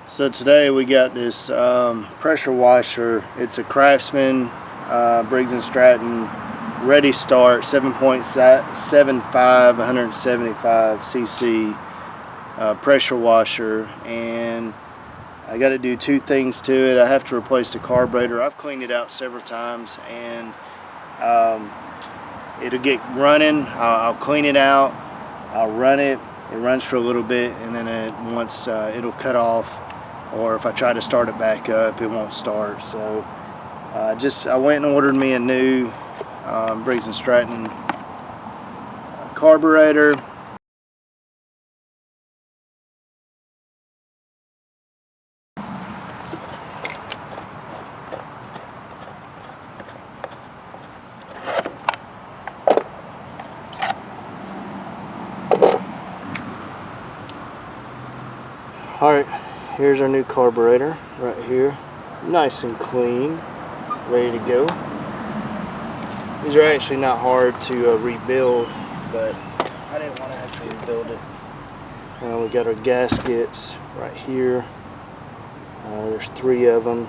So today we got this pressure washer. It's a Craftsman, Briggs and Stratton, ready start, 7.75, 175 cc pressure washer, and I got to do two things to it. I have to replace the carburetor. I've cleaned it out several times, and it'll get running. I'll clean it out, I'll run it. It runs for a little bit, and then it'll cut off. Or if I try to start it back up, it won't start. So I went and ordered me a new Briggs and Stratton carburetor. Alright, here's our new carburetor right here. Nice and clean, ready to go. These are actually not hard to rebuild, but I didn't want to have to rebuild it. We got our gaskets right here. There's 3 of them.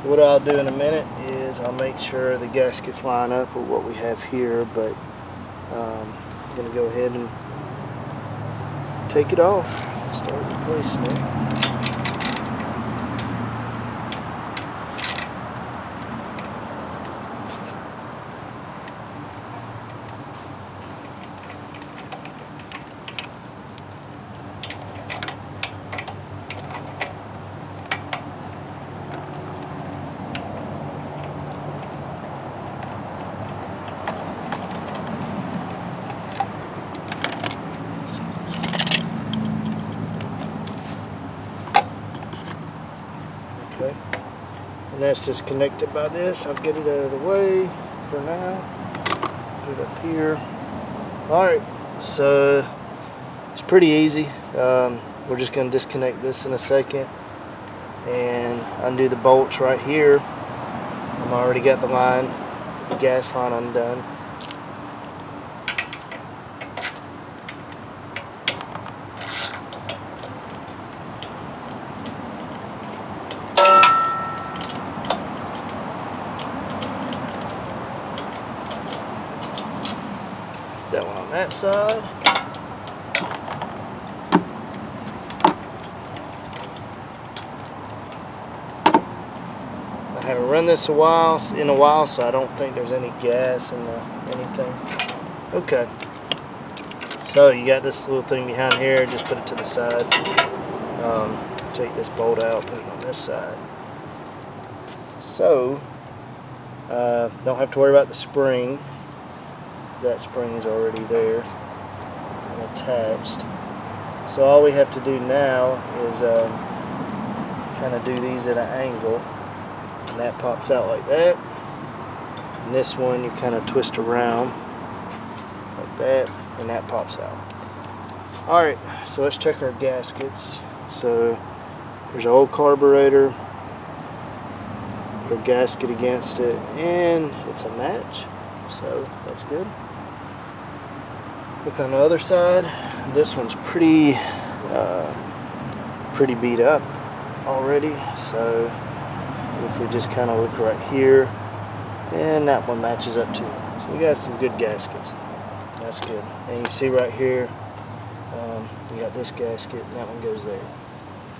So what I'll do in a minute is I'll make sure the gaskets line up with what we have here, but I'm going to go ahead and take it off and start replacing it. Okay, and that's just connected by this. I'll get it out of the way for now. Put it up here. Alright, so it's pretty easy. We're just going to disconnect this in a second and undo the bolts right here. I've already got the gas line undone. That one on that side. I haven't run this in a while, so I don't think there's any gas in anything. Okay. So you got this little thing behind here. Just put it to the side. Take this bolt out, put it on this side. So don't have to worry about the spring. That spring is already there and attached. So all we have to do now is kind of do these at an angle, and that pops out like that. And this one you kind of twist around like that, and that pops out. Alright, so let's check our gaskets. So there's our old carburetor, put a gasket against it, and it's a match, so that's good. Look on the other side. This one's pretty beat up already. So if we just kind of look right here, and that one matches up too. So we got some good gaskets. That's good. And you see right here, we got this gasket, and that one goes there.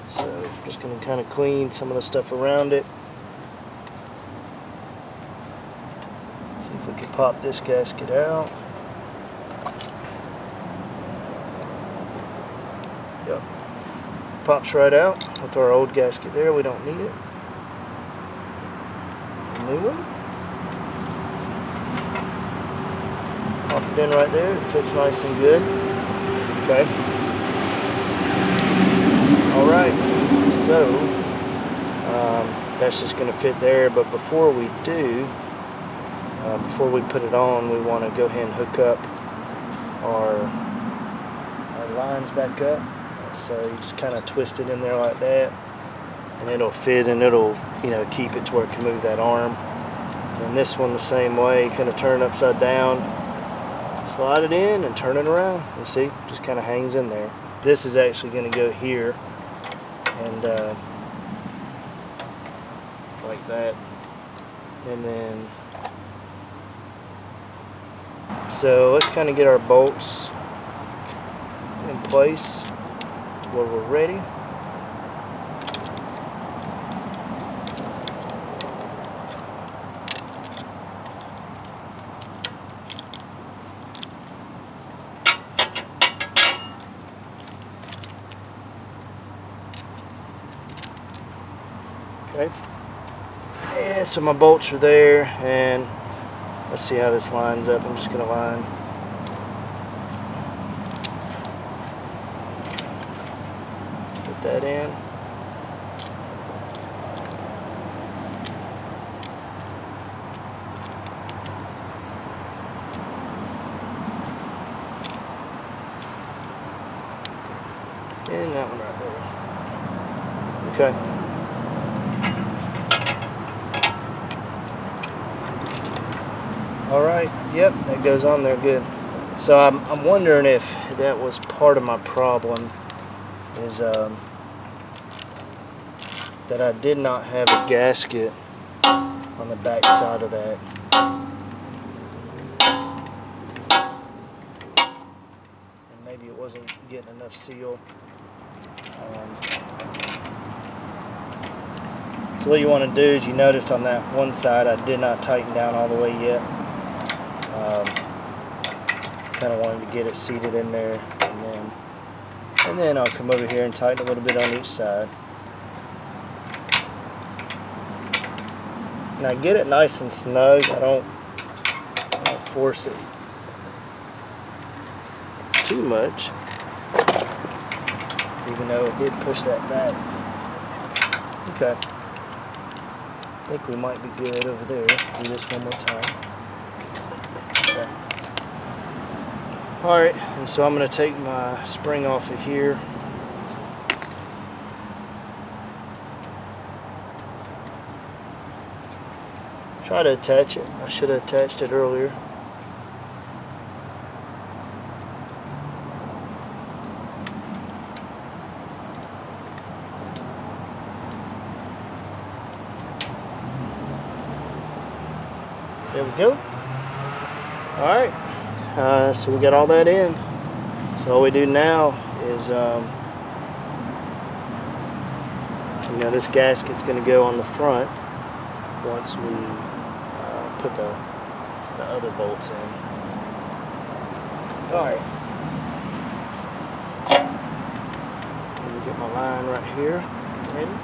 So just going to kind of clean some of the stuff around it. See if we can pop this gasket out. Yep, pops right out with our old gasket there. We don't need it. A new one. Pop it in right there. It fits nice and good. Okay. Alright, so that's just going to fit there, but before we do, before we put it on, we want to go ahead and hook up our lines back up. So you just kind of twist it in there like that, and it'll fit, and it'll, keep it to where it can move that arm. And this one the same way, kind of turn it upside down, slide it in and turn it around, and see, just kind of hangs in there. This is actually going to go here and like that, and then so let's kind of get our bolts in place where we're ready. Okay, and so my bolts are there, and let's see how this lines up. I'm just going to line put that in. And that one right there. Okay. All right, yep, that goes on there good. So I'm wondering if that was part of my problem, is that I did not have a gasket on the back side of that. And maybe it wasn't getting enough seal. So what you want to do is, you noticed on that one side I did not tighten down all the way yet. Kind of wanted to get it seated in there, and then I'll come over here and tighten a little bit on each side. Now get it nice and snug. I don't force it too much, even though it did push that back. Okay, I think we might be good over there. Do this one more time. Okay. Alright, and so I'm going to take my spring off of here. Try to attach it. I should have attached it earlier. There we go. Alright. So we got all that in. So all we do now is, this gasket's going to go on the front once we put the other bolts in. Alright. Let me get my line right here. Ready?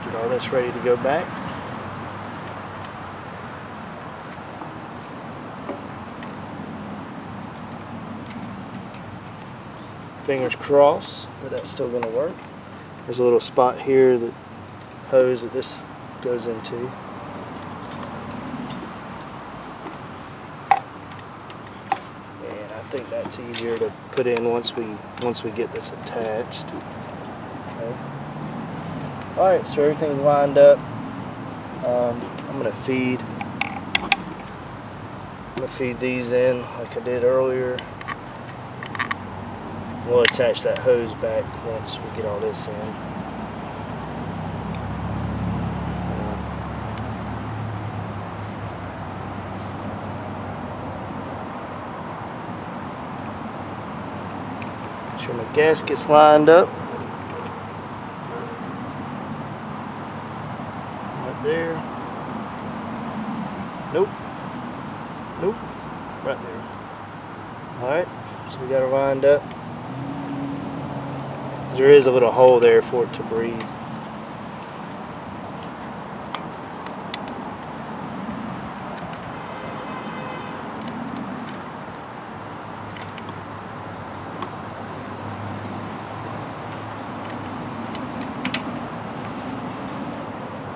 Get all this ready to go back. Fingers crossed that that's still going to work. There's a little spot here, that hose that this goes into. And I think that's easier to put in once we get this attached. Okay. All right, so everything's lined up. I'm going to feed these in like I did earlier. We'll attach that hose back once we get all this in. Make sure my gasket's lined up. Right there. Nope. Nope. Right there. Alright, so we got it lined up. There is a little hole there for it to breathe.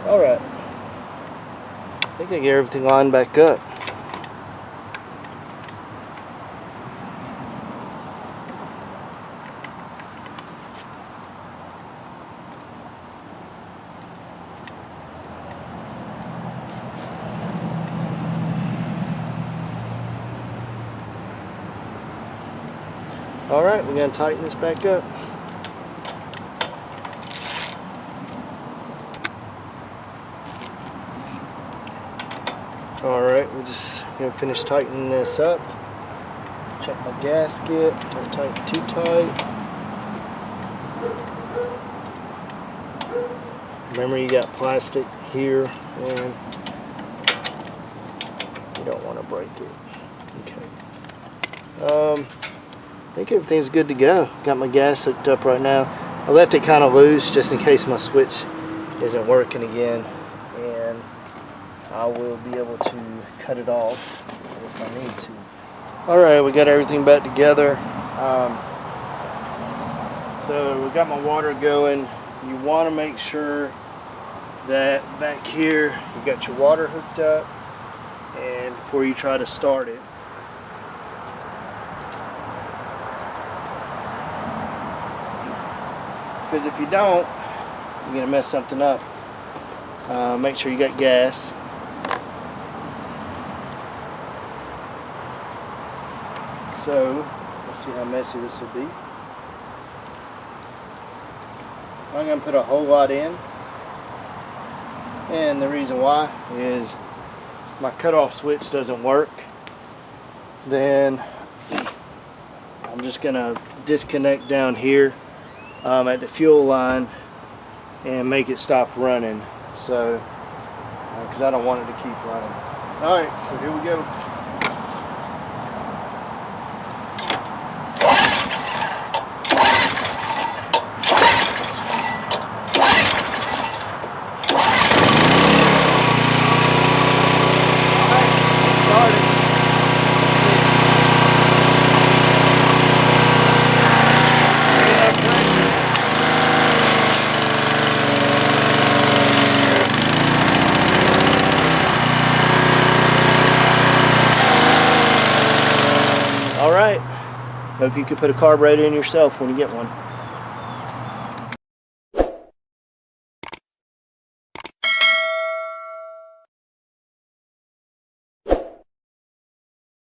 All right. I think I get everything lined back up. Alright, we're going to tighten this back up. Alright, we're just going to finish tightening this up. Check my gasket, don't tighten too tight. Remember, you got plastic here and you don't want to break it. Okay. I think everything's good to go. Got my gas hooked up right now. I left it kind of loose just in case my switch isn't working again, and I will be able to cut it off if I need to. Alright, we got everything back together. So we got my water going. You want to make sure that back here you got your water hooked up, and before you try to start it, because if you don't, you're going to mess something up. Make sure you got gas. So, let's see how messy this will be. I'm going to put a whole lot in. And the reason why is my cutoff switch doesn't work. Then I'm just going to disconnect down here at the fuel line and make it stop running, so because I don't want it to keep running. Alright, so here we go. Alright, hope you can put a carburetor in yourself when you get one.